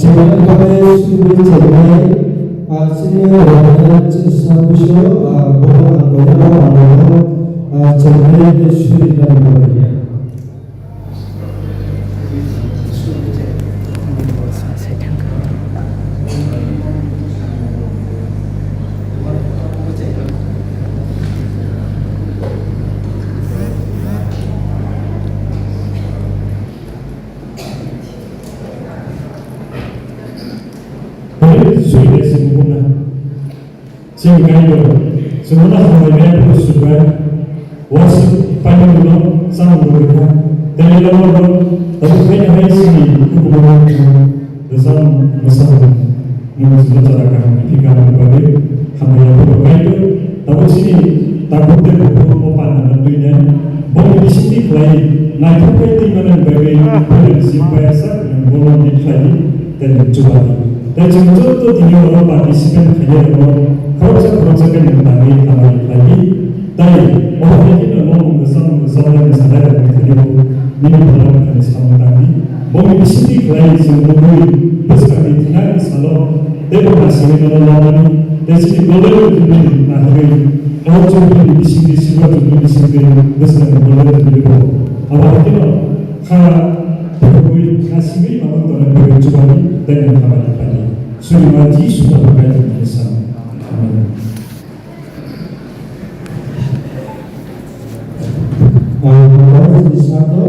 제가 수입을 제공해 시니어라는 진사부쇼 보고한 거야 제공해 수입이라는 거예요. suite segunda sin cambio segunda forma de subir was panelo sang mereka dan lalu tapi banyak hal sih hubungan dengan masalah yang dibicarakan ketika berbagai hal yang berbeda tapi sini takut terhubung pada tentunya boleh di sini lain naik ke mana berbagai potensi bahasa yang boleh dikali dan coba dan contoh di orang partisipan kaya orang proses yang mengenai hal lagi tapi orang ini ngomong bersama sadar dan keliru ini dalam dan sama tadi boleh di sini lain semua besar di tengah salon demokrasi yang lalu dan sini boleh di hari orang juga di sini semua juga di sini besar boleh di awal itu kalau berkuih kasih memang dalam berjuang dan yang kami tadi sudah mati sudah berkaitan dengan Islam. Amin. Kalau di satu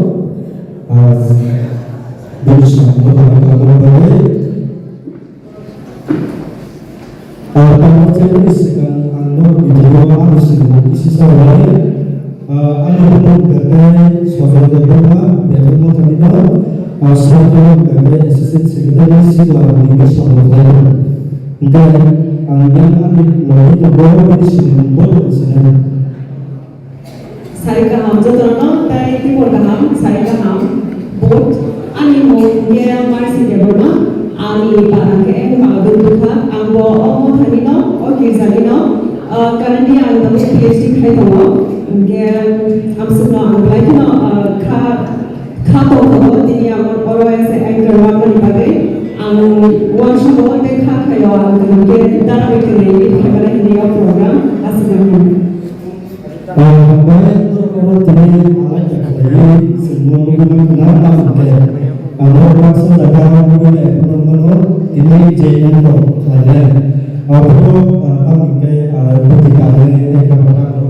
berusaha kalau jadi sekarang anda di dalam harus isi sawah ada pun berbagai soal beberapa beberapa tadi satu berbagai asisten sekretari sudah dibersama dan yang ambil lagi beberapa di sini boleh sedang Saya kaham jodohnya tapi timur kaham saya kaham bot ani mau dia masih jawabnya ani barang ke kalau bentuknya anggo omo thanino oke zalino karena dia anggo PhD kai tahu dia amsukno anggo lagi no kato tahu dia orang yang saya anggo waktu bagai ang wansu bawa dia kayo anggo dia darah itu ini dia program asalnya baik kalau tadi awak semua menggunakan nama kalau maksud dalam menggunakan penuh ini jangan ada apa kami ketika ini kita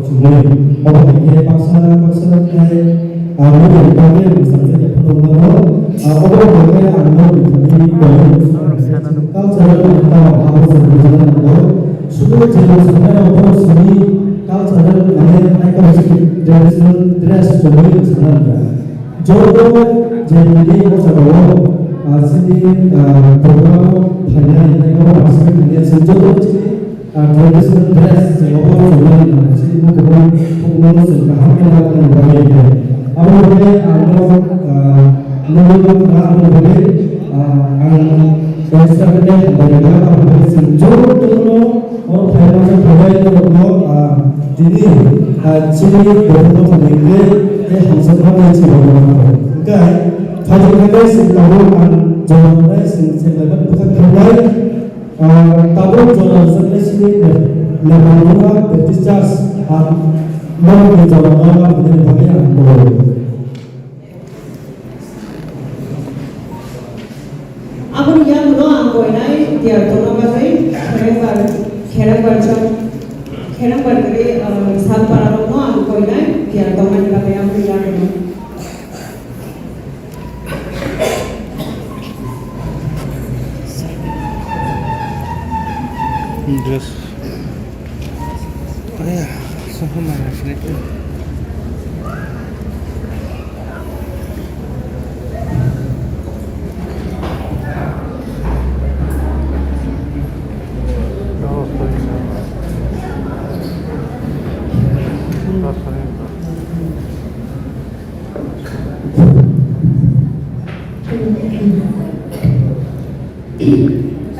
semua orang ini paksa kayak mungkin kami misalnya penuh orang boleh anda ini kalau cara kita harus berjalan sudah jelas sebenarnya orang sini kalau cara mereka masih dress sebenarnya sebenarnya jodoh jadi masalah sini program hanya mereka masih hanya sejodoh traditional dress sebenarnya sebenarnya sini program program sebenarnya hanya berbagai apa boleh menurut boleh Sebenarnya mereka boleh sejodoh और फैला से फैलाए तो लोग जिन्हें चीनी बहुत तरीके ये हम सब का अच्छी बात है क्या है फाइनल में सिंगापुर जो है सिंगापुर बहुत फैलाए तब जो नजर से लेबानों बेटिस्टास लोग के जो नॉर्मल बने बने बोले अब yang dulu angkoi nai dia tono kasai kerang berkali saat para romo angkoi nai dia toman kami yang bilang ini. Dress. Ayah, sama mana sini?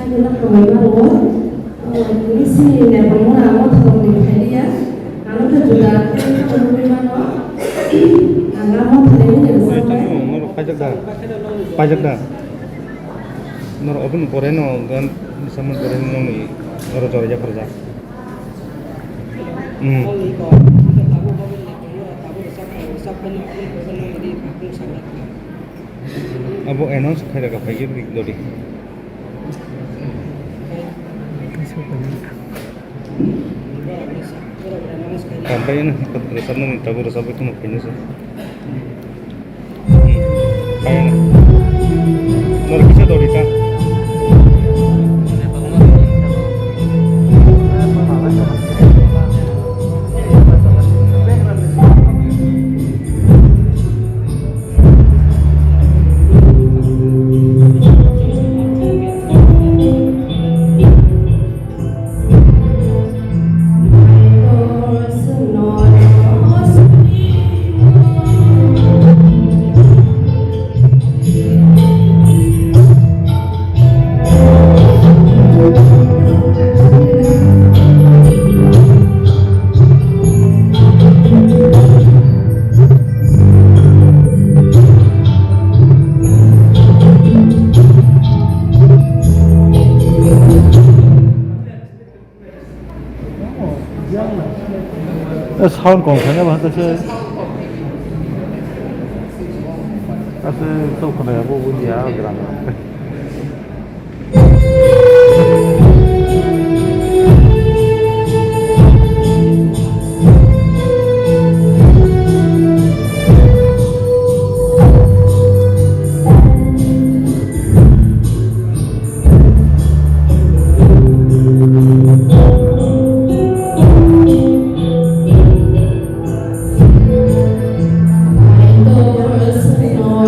Adalah permainan luar. Ini sih yang pertama mau tolong dilihat. Kalau tu juga permainan luar. Anak mau tadi ni juga. Pajak dah. Nor open poreno gan sama poreno ni oro jore ja perja. Abo announce khaira ka phai gi dodi. Sampai na resap na tabu resap itu nak pinjau sah. Kaya na. Nor bisa dodi ta. 사원 공사냐 봐. 그래서 또 그래 부분이야 그러면. Oh,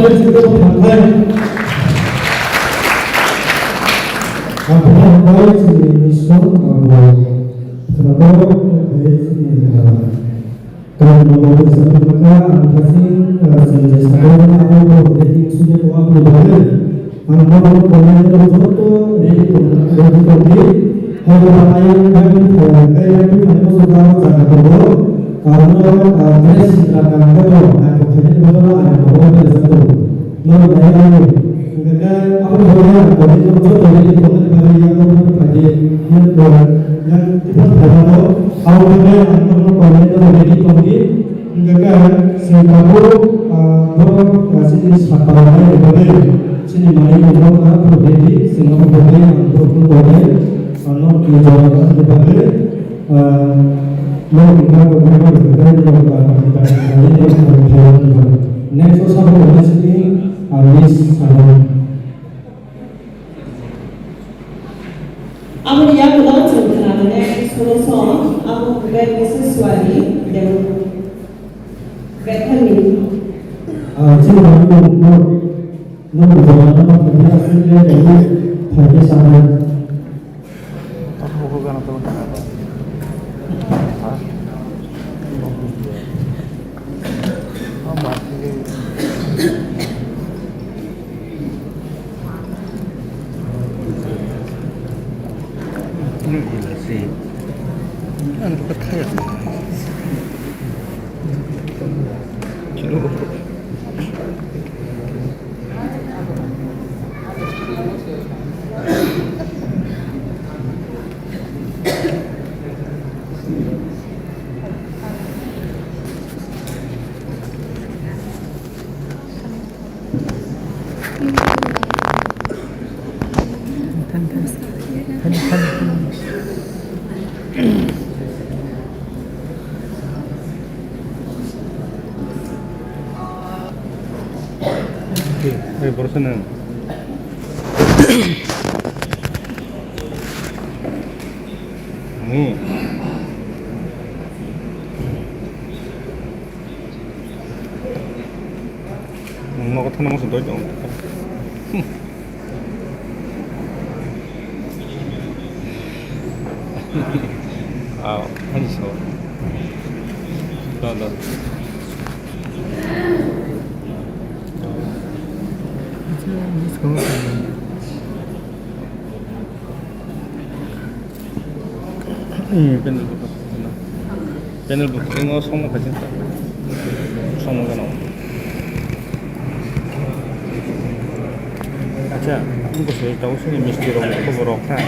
다들 지금 반가이 반가이 지금 미스터 terlalu baik kalau mau bersama maka pasti selesai aku rating sudah dua puluh kali angka pemain itu ready kalau pemain kayak itu sudah sangat bagus karena press akan kalau aku jadi bola ada bola bersatu lalu bayangkan mereka aku bola kalau itu jadi bola bagi yang tadi yang kita tahu awalnya untuk pemain itu ready tinggi mereka Singapura masih separuhnya berbeda sini main untuk ready Singapura untuk pemain kalau kita berbeda लोग इतना को करना पड़ता है जो बात करता है नेक्स्ट सब होने से भी आवेश सारा Aku yang belum cerita next solution aku beri sesuatu yang betul. 지금 너무 좋아하는 분이야 쓰게 되고 되게 사는 Aku kan atau gila sih. Kan kita kaya. Cino. 여기 벌써는 아니 엄마가 타는 모습 너무 아, 맛있어. 나. 팬들부터 이거 성모가 진짜 성모가 나와. 아차, 이거 제일 tahu sih misteri itu berokah.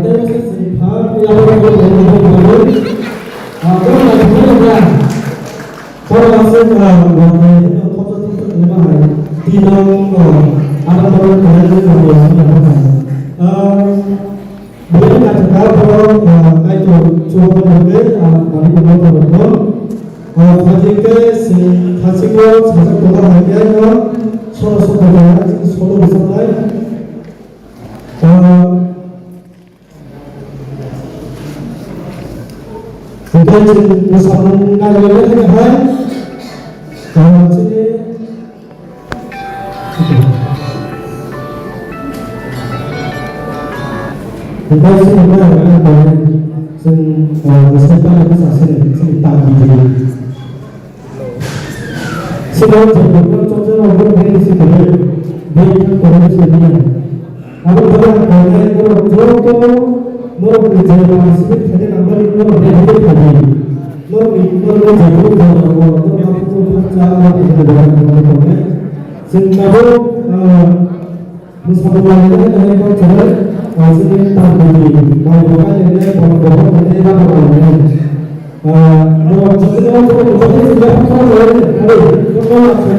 때려서 다 야구를 내는 그러나 그냥 돌아왔으니까 뭐 터져 얼마나 디노 아마도로 그래도 좀 mungkin ada kalau itu cuma mungkin kami menonton ketika si hasilnya saja kita hanya solo bisa lain mungkin misalnya kalau kita hai sini kita sebenarnya adalah sesuatu yang saya tahu diri. Sebab jika contohnya orang yang sebenarnya dia orang sebenarnya, apa orang yang contoh orang kerja masih kerja nampak itu orang yang kerja, orang jago orang yang kerja orang itu sebab misalnya orang kerja Maksudnya tahu diri, kalau bukan ini kalau ini apa namanya? Maksudnya kalau bukan ini apa namanya? Kalau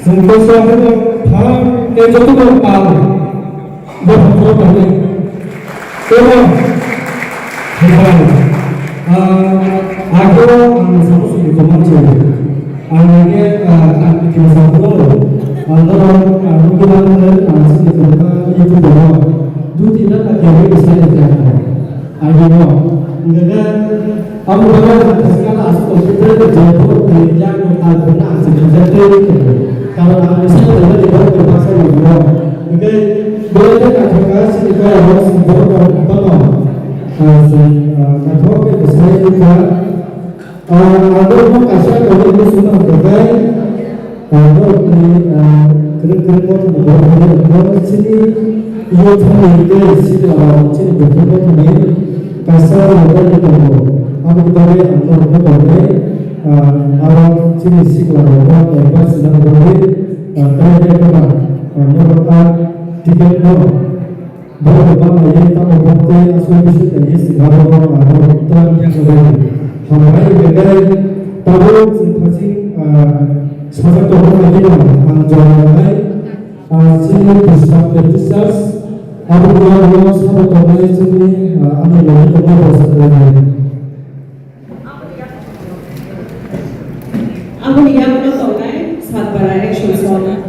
Sungguh hal kejutan pal, berhubung dengan semua hal. Aku sama sih teman cewek. Anaknya kaki kiri satu, lalu aku bilang sih mereka itu bawa. Dulu tidak ada bisa dikerjakan. Ayo, enggak aku bilang sekarang asal kita jatuh di yang benar sebenarnya. Kalau aku misalnya di bawah terpaksa di bawah, oke, boleh kita kasih kita harus bawah bawah, kalau kita bisa juga, ada mau kasih kalau itu sudah berbaik, kalau di kerja itu bawah sini, itu itu sini orang sini betul ini kasar ada itu, aku kita lihat orang berbaik. Awal sini sekolah orang lepas sedang berhenti kerja kita merupakan tiket baru baru yang tak mempunyai asuransi dari segala orang yang sedang hamil bergai tahu situasi semasa tahun lagi menjalani sini besar besar aku bilang semasa tahun sini ambil lagi besar Aku lihat itu kan saat para action soalnya.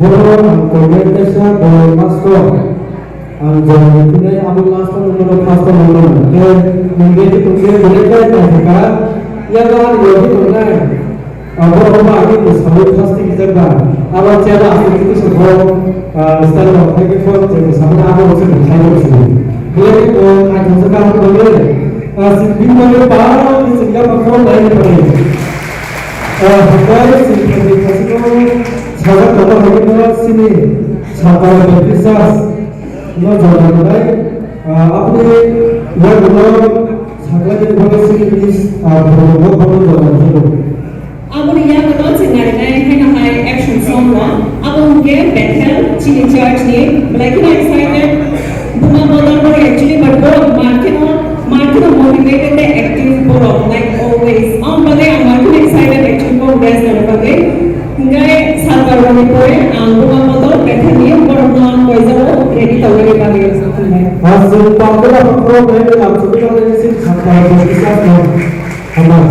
Boro angkone desa boro pastor anjang tunai abul pastor nomor pastor nomor ke mungkin itu ke mereka mereka yang kan lebih tunai boro bagi bersama pasti kita awal cara itu semua setelah mereka pun jadi sama awal itu berkaitan dengan dia itu akan sekarang boleh sebelum boleh baru di sini apa lain boleh Hukar sini kasih sahabat kata bagaimana sini sahabat berpisah no jalan baik apa ni yang benar sahabat yang boleh sini is berbuat jalan dulu. Abu yang betul sebenarnya hendak action song lah. Abu mungkin Bethel Chili Church ni, like excited. Bunga bodoh actually berborong market motivated and active borong like always. Bade market excited actually for guys na bade. Ngai sabar bani pore bunga bodoh Bethel ni borong na koisa ready tawari bade sampai. Hasil panggilan program dalam sebuah organisasi sahabat berpisah no aman.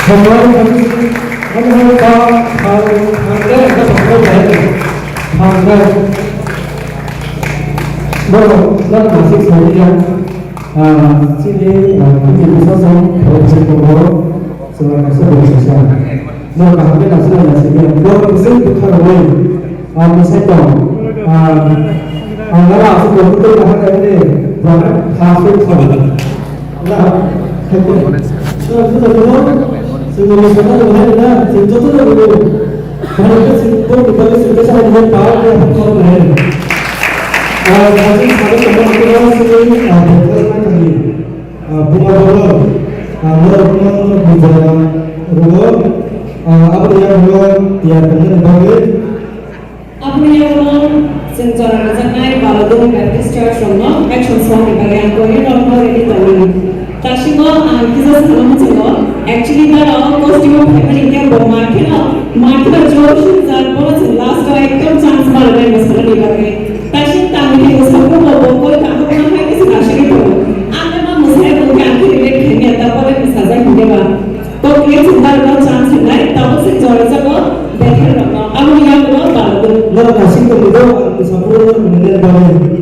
정말 한번 방대 나는 아직 소리야 지금 이제 있어서 배우실 거고 생각해서 보시죠. 뭐 방대 나서는 하시면 뭐 무슨 부탁을 미세동 나라 앞서 공부를 하는데 다수 타고 나 Sebelum sana dengan cinta tu dulu, kalau kita simpul kita cinta sama dengan tahu dia apa lain. Nanti kalau kita berbicara sini, berbicara lagi, bunga bola, bunga bicara ruang, apa yang ruang dia dengan bagai. Apa yang ruang sejarah jangan baladung Baptist Church rumah action song bagian kau ini orang ini tahu. Tapi kita selalu cakap, actually kalau kostum family kita bawa market jual dan bola last time ekam chance malah masalah ni bagai. Tapi kami ni usaha bawa kau kamu pernah pakai sekarang itu. Anda mah musuh itu kan relate kena tapi boleh misalnya kita तो ये सुंदर का chance है तब से जोड़े को बेहतर रखना अब यहाँ को बात लो नासिक तो मुझे संपूर्ण मिलने वाले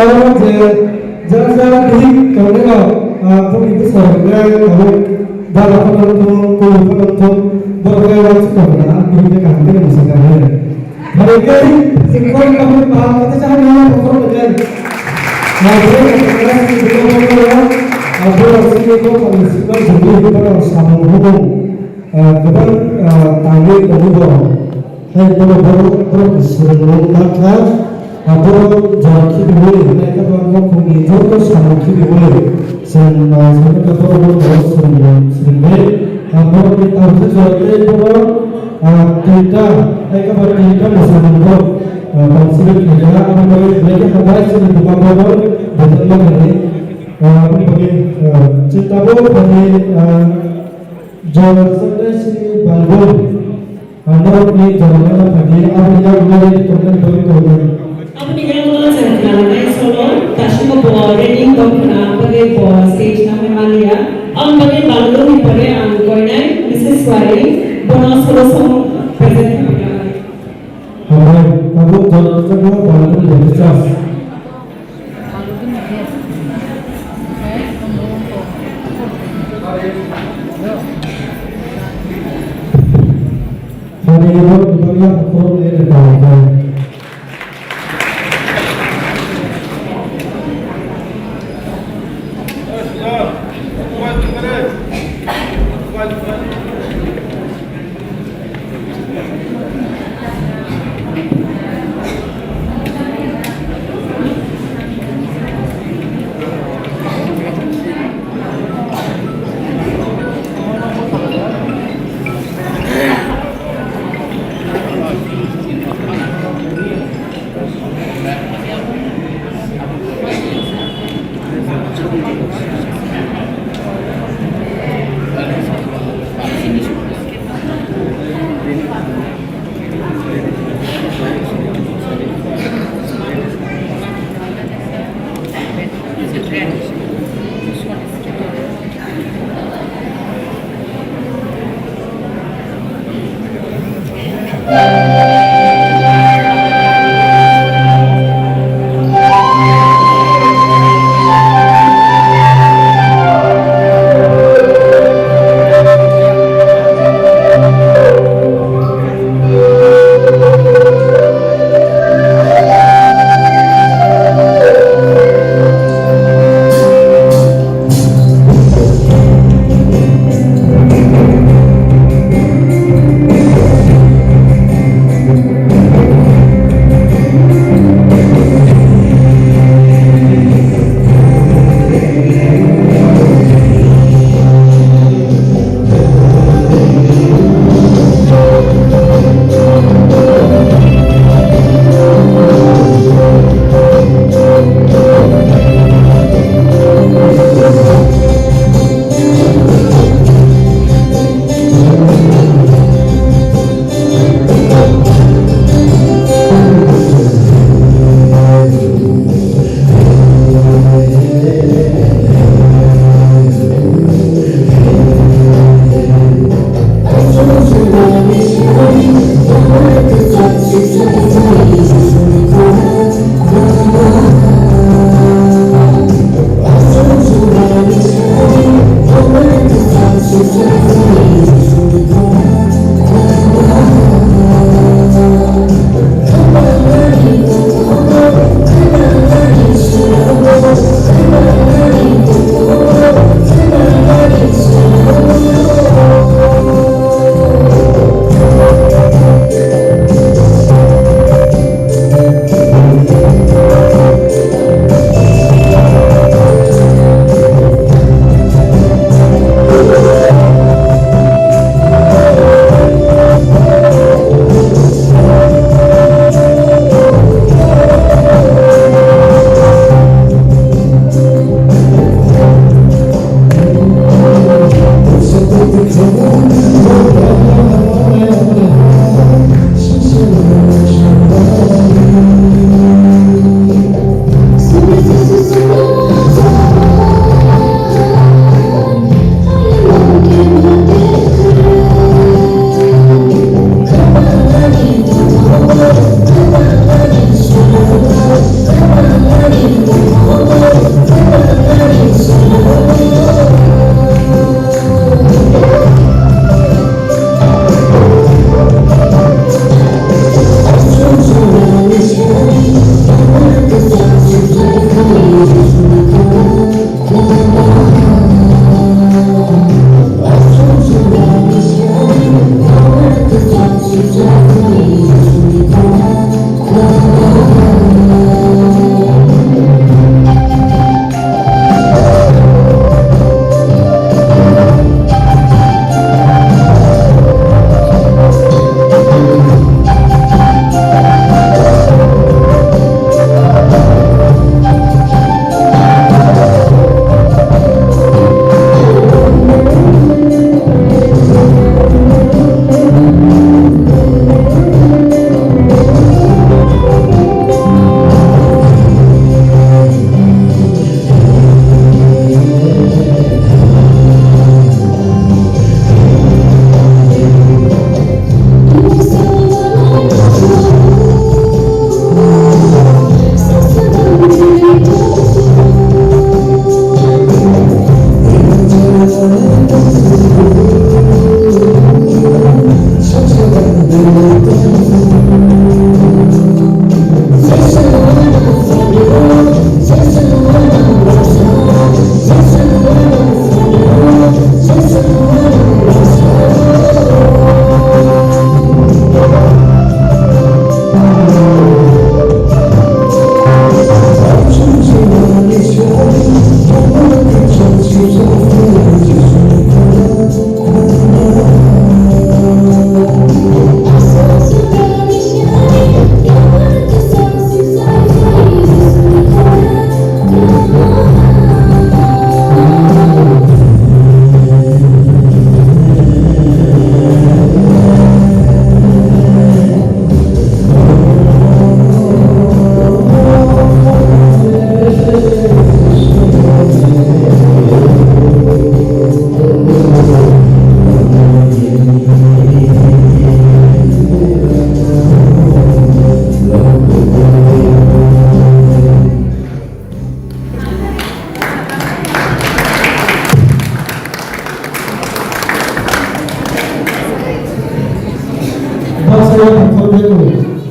Jangan di kalau pun itu sebenarnya kalau dalam penonton berkaitan sekolah ini kami tidak bisa kalian. Mereka singkong kami paham kita jangan pokok dengan. Nah, kita singkong apa singkong kami singkong jadi kita sama hubung kita tanggung tanggung. Hai baru sebelum makan atau jaki dulu, mereka baru punya jodoh sama kiri dulu. Sampai kita baru sering baru kita sesuatu baru kita mereka baru kita bersama baru konsep kita apa mereka kembali sini bukan baru betul lagi bagi cerita baru bagi jalan sampai sini baru anda ini jalan bagi apa yang mulai ditonton baru Aku tinggal mengenal jalan solo, tapi mau bawa reading document bagi bawa stage nama Malia. Bagi balu ni bagi angkoi nai, Mrs. Wari, bawa solo song present kami. Hai, kamu jalan sana balu yang besar. Hari ini kita akan melihat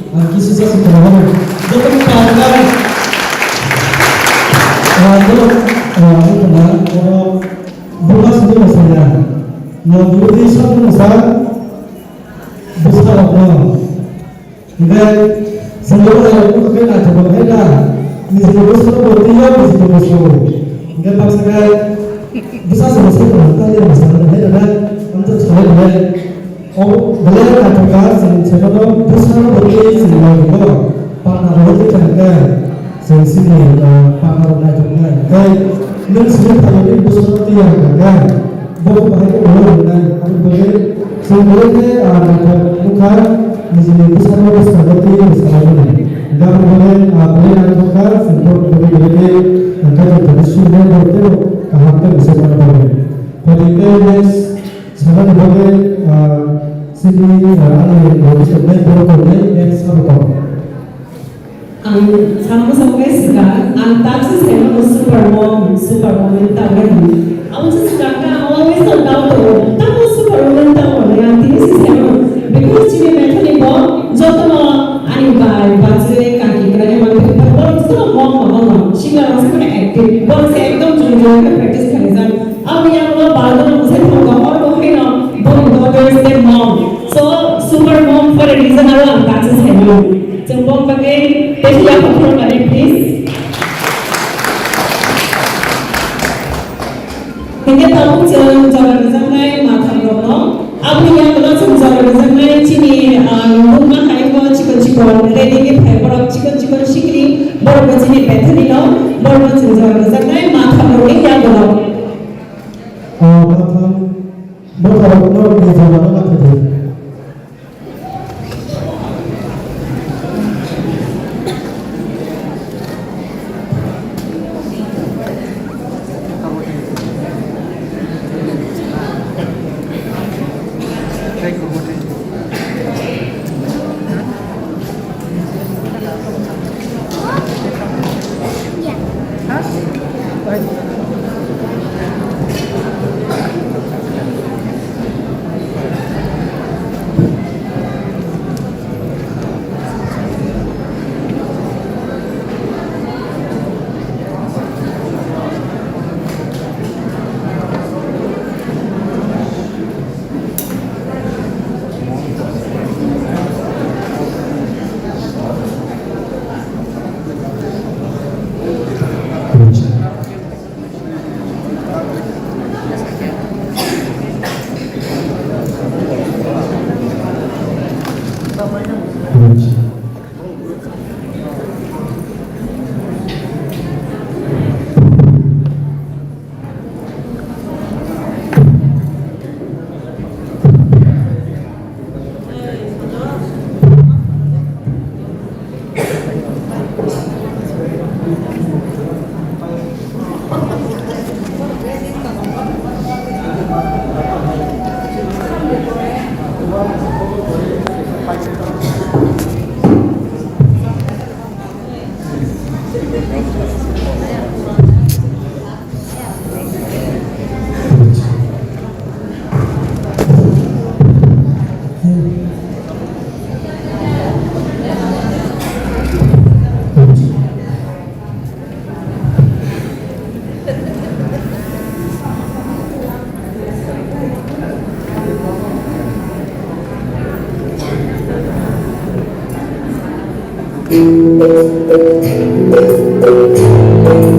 kisah sebenarnya itu merupakan itu benar kalau bukan sendiri saya menjadi satu besar besar apa dan seluruh itu kita coba kita misalnya besar bertiga misalnya besar enggak paksa bisa selesai kalau kita besar dan untuk saya oh beliau katakan saya besar bertiga sehingga partner itu jangan sini partner lainnya kayak ini sudah terjadi besar tiang kan bukan bahaya orang dan boleh sebenarnya ada bukan di sini besar bertiga misalnya dan boleh ada sebab boleh angkat dari sudah bertemu kahapnya bisa berapa jadi sekarang boleh sini ada yang sebenarnya berapa yang sama sama-sama sekarang antar sistem supermom tahu kan? Aku sekarang always tahu tu, tapi supermom tahu yang ini sistem because cuma macam ni boh, jodoh ani baca kaki kerana macam tu, boh semua mom, sehingga orang semua aktif, boh saya ekdom jujur ke practice kalian. Aku yang lo baru saya tahu kalau boh ni boh daughters and mom, so supermom for a reason aku antar sistem. Jempol pakai teh control kali please. Hingga tahu jalan rezeki macam mana. Abu yang kalau jalan rezeki cini rumah hai ko chicken ready ke fiber chicken sikri baru cini bethani lo baru jalan rezeki macam mana yang kalau. macam berapa di zaman apa tu?